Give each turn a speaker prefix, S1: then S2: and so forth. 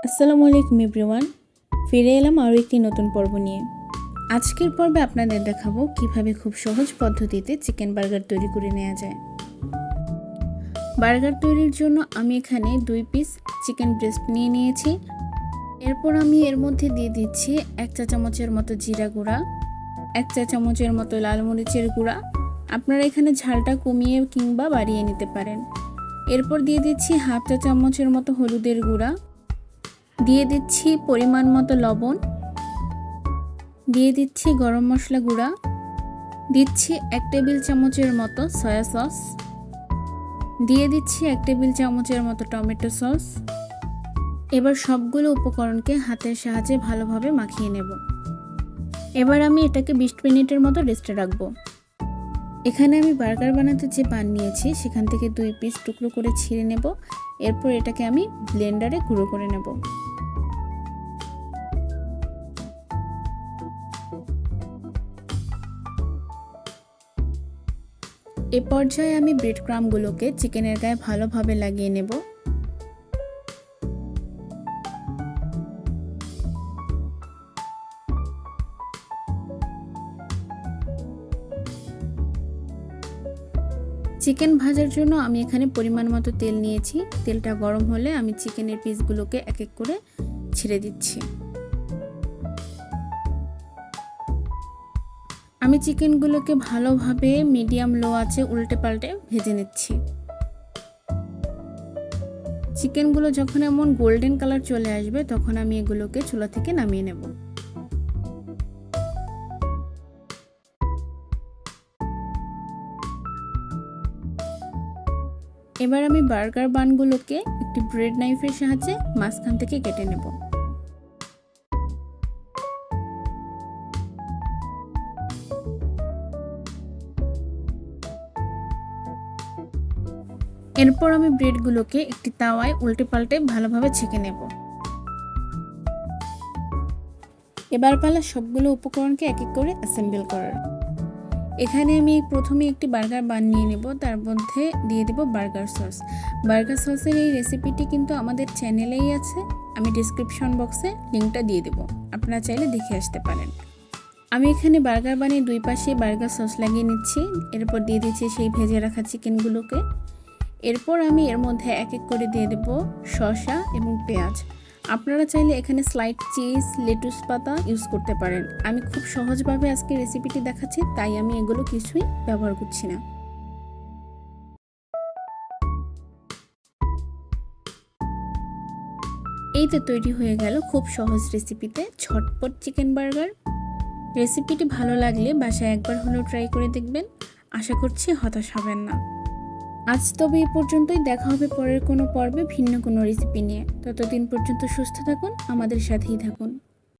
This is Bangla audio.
S1: আসসালামু আলাইকুম এভরিওয়ান, ফিরে এলাম আরও একটি নতুন পর্ব নিয়ে। আজকের পর্বে আপনাদের দেখাবো কিভাবে খুব সহজ পদ্ধতিতে চিকেন বার্গার তৈরি করে নেওয়া যায়। বার্গার তৈরির জন্য আমি এখানে 2 পিস চিকেন ব্রেস্ট নিয়ে নিয়েছি। এরপর আমি এর মধ্যে দিয়ে দিচ্ছি 1 চা চামচের মতো জিরা গুঁড়া, 1 চা চামচের মতো লাল মরিচের গুঁড়া। আপনারা এখানে ঝালটা কমিয়ে কিংবা বাড়িয়ে নিতে পারেন। এরপর দিয়ে দিচ্ছি 1/2 চা চামচের মতো হলুদের গুঁড়া, দিয়ে দিচ্ছি পরিমাণ মতো লবণ, দিয়ে দিচ্ছি গরম মশলা গুঁড়া, দিচ্ছি 1 টেবিল চামচের মতো সয়া সস, দিয়ে দিচ্ছি 1 টেবিল চামচের মতো টমেটো সস। এবার সবগুলো উপকরণকে হাতের সাহায্যে ভালোভাবে মাখিয়ে নেব। এবার আমি এটাকে 20 মিনিটের মতো রেস্টে রাখবো। এখানে আমি বার্গার বানাতে যে পান নিয়েছি সেখান থেকে 2 পিস টুকরো করে ছিঁড়ে নেব। এরপর এটাকে আমি ব্লেন্ডারে গুঁড়ো করে নেব। এ পর্যায়ে আমি ব্রেড ক্রাম্বগুলোকে চিকেনের গায়ে ভালোভাবে লাগিয়ে নেব। চিকেন ভাজার জন্য আমি এখানে পরিমাণ মতো তেল নিয়েছি। তেলটা গরম হলে আমি চিকেনের পিসগুলোকে এক এক করে ছেড়ে দিচ্ছি। আমি চিকেনগুলোকে ভালোভাবে মিডিয়াম লো আঁচে উল্টে পাল্টে ভেজে নিচ্ছি। চিকেনগুলো যখন এমন গোল্ডেন কালার চলে আসবে তখন আমি এগুলোকে চুলা থেকে নামিয়ে নেব। এবার আমি বার্গার বানগুলোকে একটি ব্রেড নাইফের সাহায্যে মাঝখান থেকে কেটে নেব। এরপর আমি ব্রেডগুলোকে একটি তাওয়ায় উল্টে পাল্টে ভালোভাবে ছেঁকে নেব। এবার পালা সবগুলো উপকরণকে এক এক করে অ্যাসেম্বল করার। এখানে আমি প্রথমে একটি বার্গার বান নিয়ে নেব, তার মধ্যে দিয়ে দেব বার্গার সস। বার্গার সসের এই রেসিপিটি কিন্তু আমাদের চ্যানেলেই আছে, আমি ডিসক্রিপশন বক্সে লিঙ্কটা দিয়ে দেব, আপনারা চাইলে দেখে আসতে পারেন। আমি এখানে বার্গার বানিয়ে 2 পাশে বার্গার সস লাগিয়ে নিচ্ছি। এরপর দিয়ে দিচ্ছি সেই ভেজে রাখা চিকেনগুলোকে। এরপর আমি এর মধ্যে এক এক করে দিয়ে দেব শসা এবং পেঁয়াজ। আপনারা চাইলে এখানে স্লাইড চিজ, লেটুস পাতা ইউজ করতে পারেন। আমি খুব সহজভাবে আজকে রেসিপিটি দেখাচ্ছি, তাই আমি এগুলো কিছুই ব্যবহার করছি না। এই তো তৈরি হয়ে গেল খুব সহজ রেসিপিতে ঝটপট চিকেন বার্গার। রেসিপিটি ভালো লাগলে বাসায় একবার হলেও ট্রাই করে দেখবেন। আশা করছি হতাশ হবেন না। আজ তবে এই পর্যন্তই, দেখা হবে পরের কোনো পর্বে ভিন্ন কোনো রেসিপি নিয়ে। ততদিন পর্যন্ত সুস্থ থাকুন, আমাদের সাথেই থাকুন।